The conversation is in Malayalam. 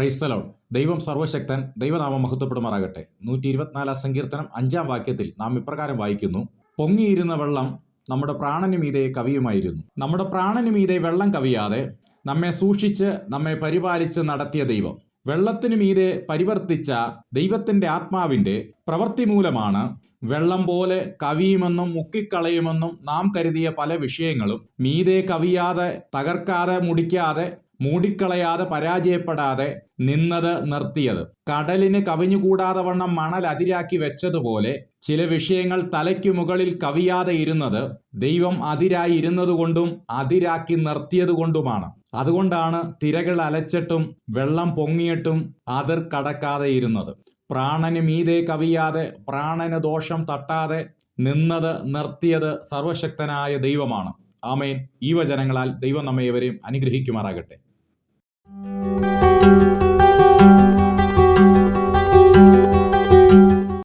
Praise the Lord. ദൈവം സർവശക്തൻ, ദൈവനാമം മഹത്വപ്പെടുമാറാകട്ടെ. 124 സങ്കീർത്തനം 5-ാം വാക്യത്തിൽ നാം ഇപ്രകാരം വായിക്കുന്നു: പൊങ്ങിയിരുന്ന വെള്ളം നമ്മുടെ പ്രാണനു മീതെ കവിയുമായിരുന്നു. നമ്മുടെ പ്രാണനു മീതെ വെള്ളം കവിയാതെ നമ്മെ സൂക്ഷിച്ച് നമ്മെ പരിപാലിച്ച് നടത്തിയ ദൈവം, വെള്ളത്തിനു മീതെ പരിവർത്തിച്ച ദൈവത്തിന്റെ ആത്മാവിന്റെ പ്രവൃത്തി മൂലമാണ് വെള്ളം പോലെ കവിയുമെന്നും മുക്കിക്കളയുമെന്നും നാം കരുതിയ പല വിഷയങ്ങളും മീതെ കവിയാതെ, തകർക്കാതെ, മുടിക്കാതെ, മൂടിക്കളയാതെ, പരാജയപ്പെടാതെ നിന്നത് നിർത്തിയത്. കടലിന് കവിഞ്ഞുകൂടാതെ വണ്ണം മണൽ അതിരാക്കി വെച്ചതുപോലെ ചില വിഷയങ്ങൾ തലയ്ക്കു മുകളിൽ കവിയാതെ ഇരുന്നത് ദൈവം അതിരായി ഇരുന്നതുകൊണ്ടും അതിരാക്കി നിർത്തിയതുകൊണ്ടുമാണ്. അതുകൊണ്ടാണ് തിരകൾ അലച്ചിട്ടും വെള്ളം പൊങ്ങിയിട്ടും അതിർ കടക്കാതെ ഇരുന്നത്. പ്രാണന് മീതെ കവിയാതെ, പ്രാണന് ദോഷം തട്ടാതെ നിന്നത് നിർത്തിയത് സർവശക്തനായ ദൈവമാണ്. ആമേൻ. ഈ വചനങ്ങളാൽ ദൈവം നമ്മെ ഏവരെയും അനുഗ്രഹിക്കുമാറാകട്ടെ.